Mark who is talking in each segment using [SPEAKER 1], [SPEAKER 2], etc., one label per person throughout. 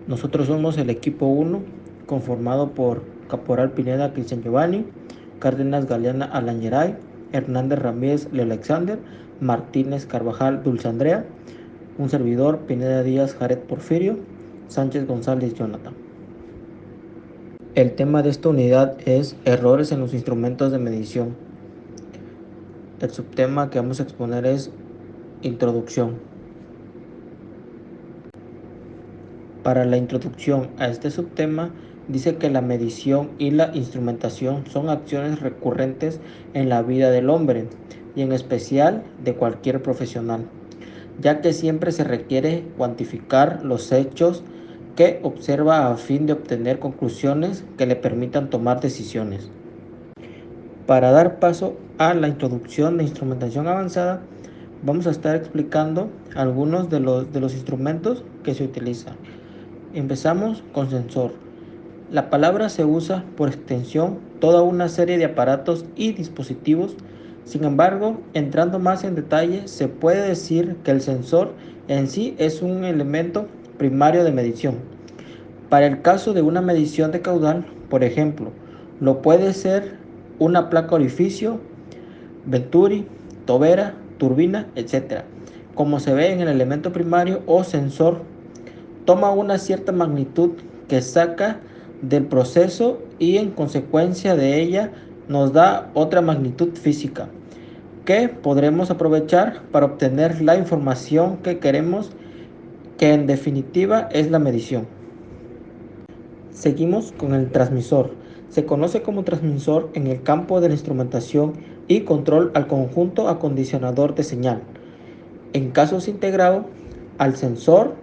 [SPEAKER 1] Nosotros somos el equipo 1, conformado por Caporal Pineda Cristian Giovanni, Cárdenas Galeana Alañeray, Hernández Ramírez Leo Alexander, Martínez Carvajal Dulce Andrea, un servidor Pineda Díaz Jared Porfirio, Sánchez González Jonathan. El tema de esta unidad es errores en los instrumentos de medición. El subtema que vamos a exponer es introducción. Para la introducción a este subtema, dice que la medición y la instrumentación son acciones recurrentes en la vida del hombre y en especial de cualquier profesional, ya que siempre se requiere cuantificar los hechos que observa a fin de obtener conclusiones que le permitan tomar decisiones. Para dar paso a la introducción de instrumentación avanzada, vamos a estar explicando algunos de los instrumentos que se utilizan. Empezamos con sensor. La palabra se usa por extensión toda una serie de aparatos y dispositivos. Sin embargo, entrando más en detalle, se puede decir que el sensor en sí es un elemento primario de medición. Para el caso de una medición de caudal, por ejemplo, lo puede ser una placa orificio, venturi, tobera, turbina, etc. Como se ve en el elemento primario o sensor, toma una cierta magnitud que saca del proceso y en consecuencia de ella nos da otra magnitud física que podremos aprovechar para obtener la información que queremos, que en definitiva es la medición. Seguimos con el transmisor. Se conoce como transmisor en el campo de la instrumentación y control al conjunto acondicionador de señal, en casos integrado al sensor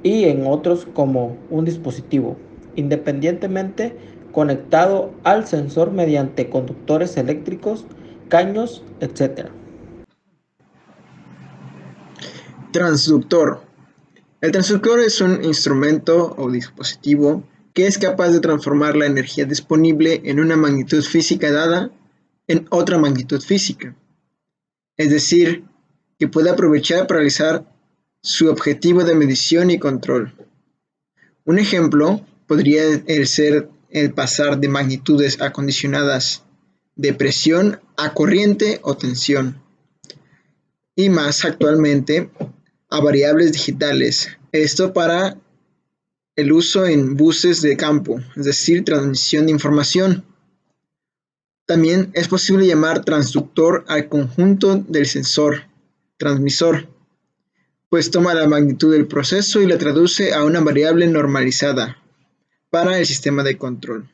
[SPEAKER 1] y en otros como un dispositivo, independientemente conectado al sensor mediante conductores eléctricos, caños, etc.
[SPEAKER 2] Transductor. El transductor es un instrumento o dispositivo que es capaz de transformar la energía disponible en una magnitud física dada en otra magnitud física. Es decir, que puede aprovechar para realizar su objetivo de medición y control. Un ejemplo podría ser el pasar de magnitudes acondicionadas de presión a corriente o tensión, y más actualmente a variables digitales, esto para el uso en buses de campo, es decir, transmisión de información. También es posible llamar transductor al conjunto del sensor, transmisor, pues toma la magnitud del proceso y la traduce a una variable normalizada para el sistema de control.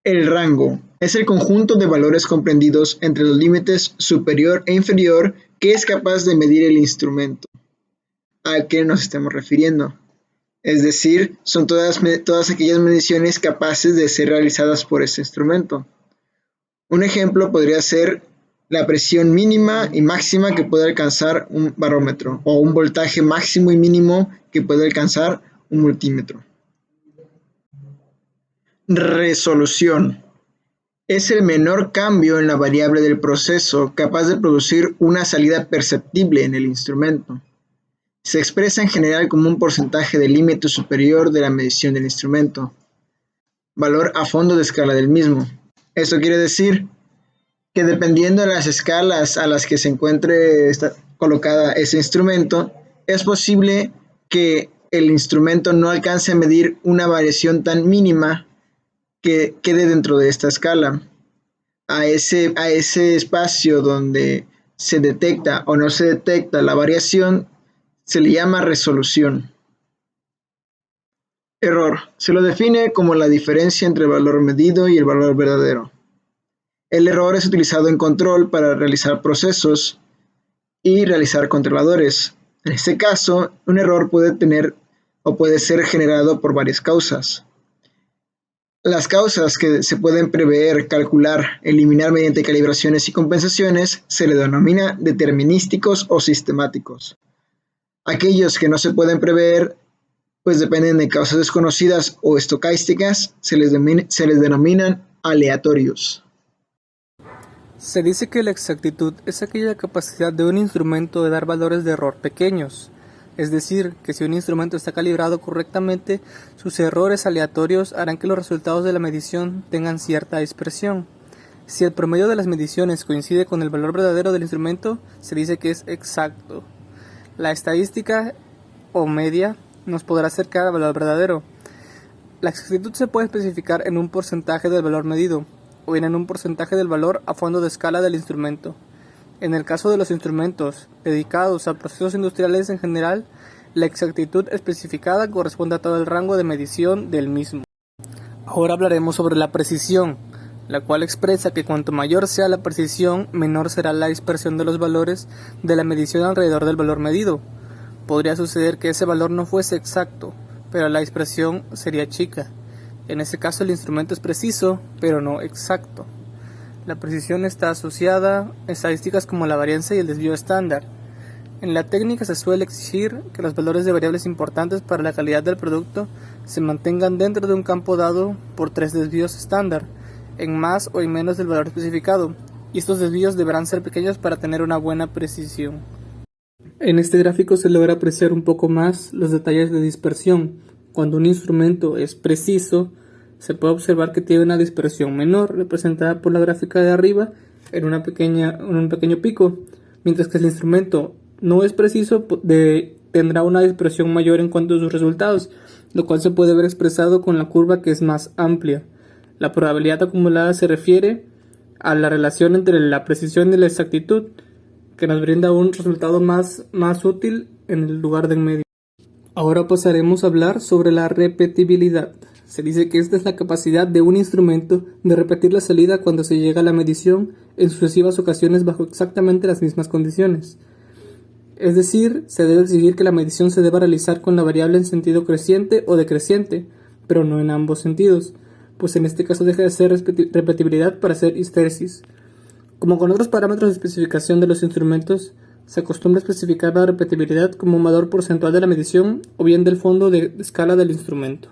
[SPEAKER 2] El rango es el conjunto de valores comprendidos entre los límites superior e inferior que es capaz de medir el instrumento al que nos estemos refiriendo. Es decir, son todas aquellas mediciones capaces de ser realizadas por este instrumento. Un ejemplo podría ser la presión mínima y máxima que puede alcanzar un barómetro o un voltaje máximo y mínimo que puede alcanzar un multímetro. Resolución. Es el menor cambio en la variable del proceso capaz de producir una salida perceptible en el instrumento. Se expresa en general como un porcentaje del límite superior de la medición del instrumento, valor a fondo de escala del mismo. Esto quiere decir que dependiendo de las escalas a las que se encuentre colocada ese instrumento, es posible que el instrumento no alcance a medir una variación tan mínima que quede dentro de esta escala. A ese espacio donde se detecta o no se detecta la variación se le llama resolución. Error. Se lo define como la diferencia entre el valor medido y el valor verdadero. El error es utilizado en control para realizar procesos y realizar controladores. En este caso, un error puede ser generado por varias causas. Las causas que se pueden prever, calcular, eliminar mediante calibraciones y compensaciones se le denomina determinísticos o sistemáticos. Aquellos que no se pueden prever, pues dependen de causas desconocidas o estocásticas, se les denominan aleatorios.
[SPEAKER 3] Se dice que la exactitud es aquella capacidad de un instrumento de dar valores de error pequeños, es decir, que si un instrumento está calibrado correctamente, sus errores aleatorios harán que los resultados de la medición tengan cierta dispersión. Si el promedio de las mediciones coincide con el valor verdadero del instrumento, se dice que es exacto. La estadística o media nos podrá acercar al valor verdadero. La exactitud se puede especificar en un porcentaje del valor medido, o bien en un porcentaje del valor a fondo de escala del instrumento. En el caso de los instrumentos dedicados a procesos industriales en general, la exactitud especificada corresponde a todo el rango de medición del mismo. Ahora hablaremos sobre la precisión, la cual expresa que cuanto mayor sea la precisión, menor será la dispersión de los valores de la medición alrededor del valor medido. Podría suceder que ese valor no fuese exacto, pero la dispersión sería chica. En ese caso el instrumento es preciso, pero no exacto. La precisión está asociada a estadísticas como la varianza y el desvío estándar. En la técnica se suele exigir que los valores de variables importantes para la calidad del producto se mantengan dentro de un campo dado por 3 desvíos estándar, en más o en menos del valor especificado, y estos desvíos deberán ser pequeños para tener una buena precisión. En este gráfico se logra apreciar un poco más los detalles de dispersión. Cuando un instrumento es preciso, se puede observar que tiene una dispersión menor, representada por la gráfica de arriba, en un pequeño pico, mientras que si el instrumento no es preciso, tendrá una dispersión mayor en cuanto a sus resultados, lo cual se puede ver expresado con la curva que es más amplia. La probabilidad acumulada se refiere a la relación entre la precisión y la exactitud, que nos brinda un resultado más útil en el lugar de en medio. Ahora pasaremos a hablar sobre la repetibilidad. Se dice que esta es la capacidad de un instrumento de repetir la salida cuando se llega a la medición en sucesivas ocasiones bajo exactamente las mismas condiciones. Es decir, se debe exigir que la medición se deba realizar con la variable en sentido creciente o decreciente, pero no en ambos sentidos, pues en este caso deja de ser repetibilidad para ser histeresis. Como con otros parámetros de especificación de los instrumentos, se acostumbra a especificar la repetibilidad como un valor porcentual de la medición o bien del fondo de escala del instrumento.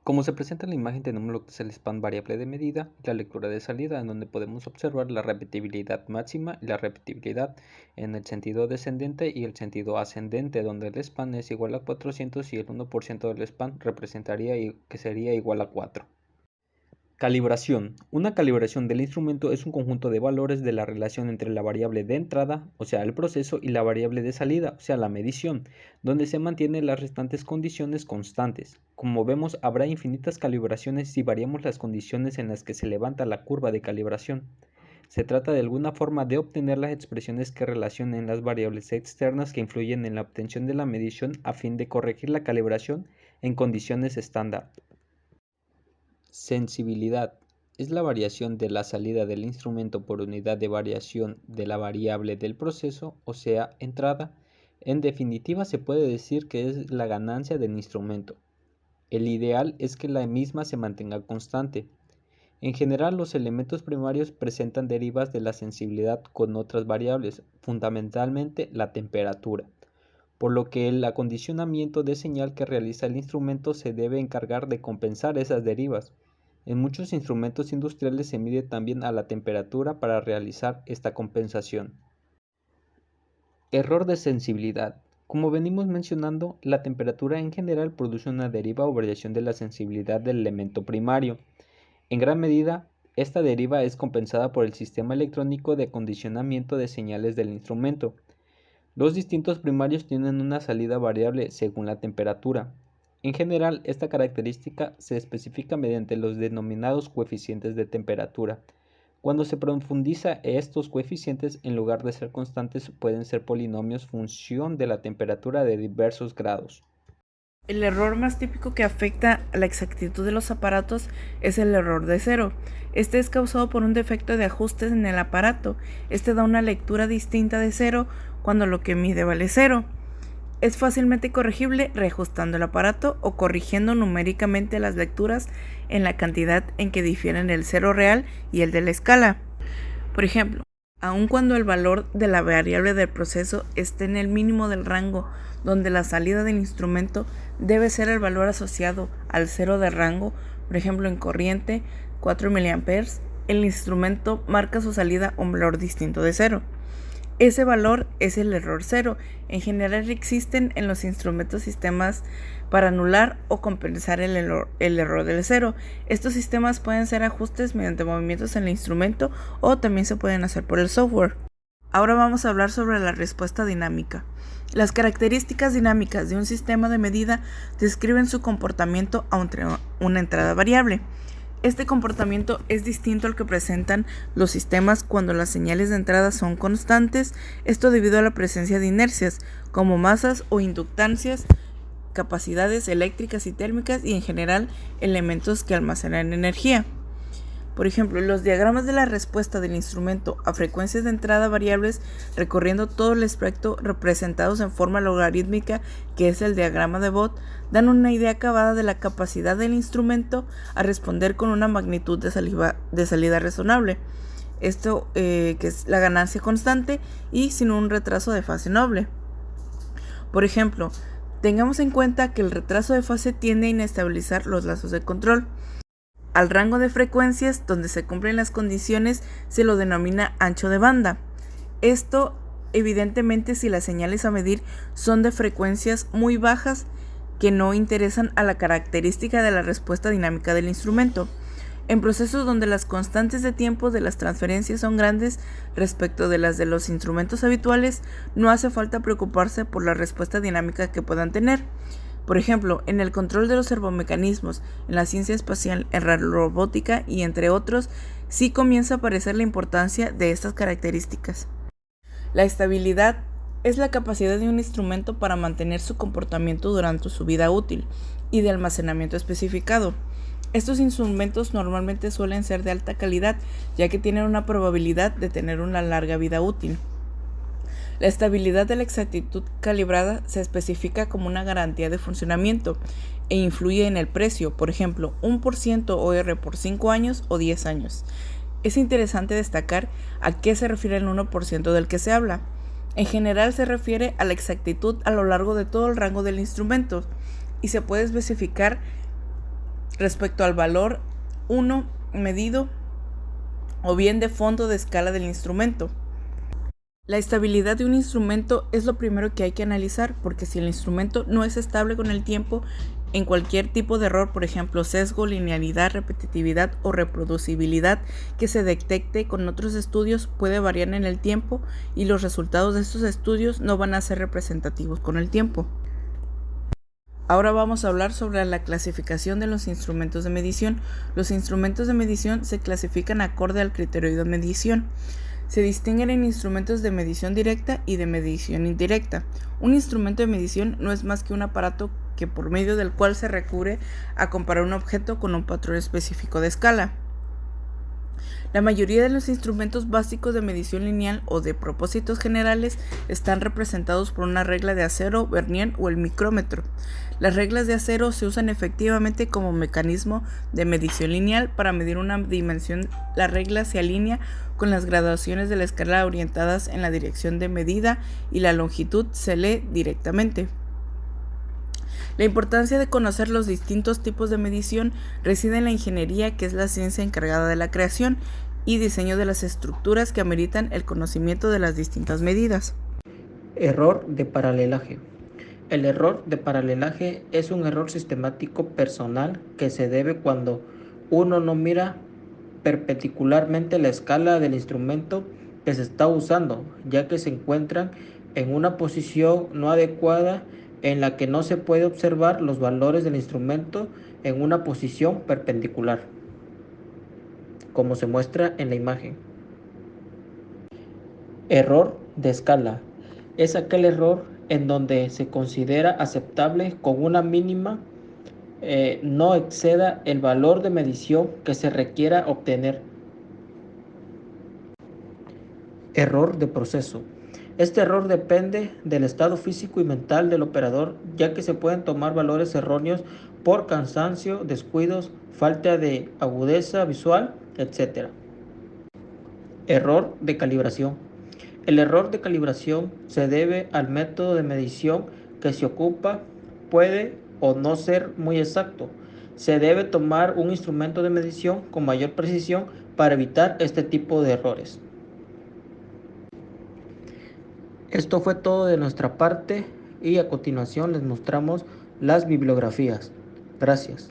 [SPEAKER 4] Como se presenta en la imagen, tenemos lo que es el span variable de medida y la lectura de salida, en donde podemos observar la repetibilidad máxima y la repetibilidad en el sentido descendente y el sentido ascendente, donde el span es igual a 400 y el 1% del span representaría que sería igual a 4. Calibración. Una calibración del instrumento es un conjunto de valores de la relación entre la variable de entrada, o sea, el proceso, y la variable de salida, o sea, la medición, donde se mantienen las restantes condiciones constantes. Como vemos, habrá infinitas calibraciones si variamos las condiciones en las que se levanta la curva de calibración. Se trata de alguna forma de obtener las expresiones que relacionen las variables externas que influyen en la obtención de la medición a fin de corregir la calibración en condiciones estándar. Sensibilidad es la variación de la salida del instrumento por unidad de variación de la variable del proceso, o sea, entrada. En definitiva, se puede decir que es la ganancia del instrumento. El ideal es que la misma se mantenga constante. En general, los elementos primarios presentan derivas de la sensibilidad con otras variables, fundamentalmente la temperatura, por lo que el acondicionamiento de señal que realiza el instrumento se debe encargar de compensar esas derivas. En muchos instrumentos industriales se mide también a la temperatura para realizar esta compensación. Error de sensibilidad. Como venimos mencionando, la temperatura en general produce una deriva o variación de la sensibilidad del elemento primario. En gran medida, esta deriva es compensada por el sistema electrónico de acondicionamiento de señales del instrumento. Los distintos primarios tienen una salida variable según la temperatura. En general, esta característica se especifica mediante los denominados coeficientes de temperatura. Cuando se profundiza estos coeficientes, en lugar de ser constantes, pueden ser polinomios función de la temperatura de diversos grados.
[SPEAKER 5] El error más típico que afecta a la exactitud de los aparatos es el error de cero. Este es causado por un defecto de ajustes en el aparato. Este da una lectura distinta de cero cuando lo que mide vale cero. Es fácilmente corregible reajustando el aparato o corrigiendo numéricamente las lecturas en la cantidad en que difieren el cero real y el de la escala. Por ejemplo, aun cuando el valor de la variable del proceso esté en el mínimo del rango, donde la salida del instrumento debe ser el valor asociado al cero de rango, por ejemplo en corriente 4 mA, el instrumento marca su salida a un valor distinto de 0. Ese valor es el error 0. En general existen en los instrumentos sistemas para anular o compensar el error del 0. Estos sistemas pueden ser ajustes mediante movimientos en el instrumento o también se pueden hacer por el software. Ahora vamos a hablar sobre la respuesta dinámica. Las características dinámicas de un sistema de medida describen su comportamiento ante una entrada variable. Este comportamiento es distinto al que presentan los sistemas cuando las señales de entrada son constantes, esto debido a la presencia de inercias, como masas o inductancias, capacidades eléctricas y térmicas y en general elementos que almacenan energía. Por ejemplo, los diagramas de la respuesta del instrumento a frecuencias de entrada variables recorriendo todo el espectro representados en forma logarítmica, que es el diagrama de Bott, dan una idea acabada de la capacidad del instrumento a responder con una magnitud de salida razonable. Esto que es la ganancia constante y sin un retraso de fase noble. Por ejemplo, tengamos en cuenta que el retraso de fase tiende a inestabilizar los lazos de control. Al rango de frecuencias donde se cumplen las condiciones se lo denomina ancho de banda. Esto evidentemente si las señales a medir son de frecuencias muy bajas que no interesan a la característica de la respuesta dinámica del instrumento. En procesos donde las constantes de tiempo de las transferencias son grandes respecto de las de los instrumentos habituales, no hace falta preocuparse por la respuesta dinámica que puedan tener. Por ejemplo, en el control de los servomecanismos, en la ciencia espacial, en la robótica y entre otros, sí comienza a aparecer la importancia de estas características. La estabilidad es la capacidad de un instrumento para mantener su comportamiento durante su vida útil y de almacenamiento especificado. Estos instrumentos normalmente suelen ser de alta calidad, ya que tienen una probabilidad de tener una larga vida útil. La estabilidad de la exactitud calibrada se especifica como una garantía de funcionamiento e influye en el precio, por ejemplo, 1% OR por 5 años o 10 años. Es interesante destacar a qué se refiere el 1% del que se habla. En general se refiere a la exactitud a lo largo de todo el rango del instrumento y se puede especificar respecto al valor 1 medido o bien de fondo de escala del instrumento. La estabilidad de un instrumento es lo primero que hay que analizar, porque si el instrumento no es estable con el tiempo, en cualquier tipo de error, por ejemplo sesgo, linealidad, repetitividad o reproducibilidad que se detecte con otros estudios puede variar en el tiempo y los resultados de estos estudios no van a ser representativos con el tiempo. Ahora vamos a hablar sobre la clasificación de los instrumentos de medición. Los instrumentos de medición se clasifican acorde al criterio de medición. Se distinguen en instrumentos de medición directa y de medición indirecta. Un instrumento de medición no es más que un aparato que por medio del cual se recurre a comparar un objeto con un patrón específico de escala. La mayoría de los instrumentos básicos de medición lineal o de propósitos generales están representados por una regla de acero, vernier o el micrómetro. Las reglas de acero se usan efectivamente como mecanismo de medición lineal. Para medir una dimensión, la regla se alinea con las graduaciones de la escala orientadas en la dirección de medida y la longitud se lee directamente. La importancia de conocer los distintos tipos de medición reside en la ingeniería, que es la ciencia encargada de la creación y diseño de las estructuras que ameritan el conocimiento de las distintas medidas.
[SPEAKER 1] Error de paralelaje. El error de paralelaje es un error sistemático personal que se debe cuando uno no mira perpendicularmente la escala del instrumento que se está usando, ya que se encuentran en una posición no adecuada en la que no se puede observar los valores del instrumento en una posición perpendicular, como se muestra en la imagen. Error de escala. Es aquel error en donde se considera aceptable con una mínima no exceda el valor de medición que se requiera obtener. Error de proceso. Este error depende del estado físico y mental del operador, ya que se pueden tomar valores erróneos por cansancio, descuidos, falta de agudeza visual, etc. Error de calibración. El error de calibración se debe al método de medición que se ocupa, puede o no ser muy exacto. Se debe tomar un instrumento de medición con mayor precisión para evitar este tipo de errores. Esto fue todo de nuestra parte y a continuación les mostramos las bibliografías. Gracias.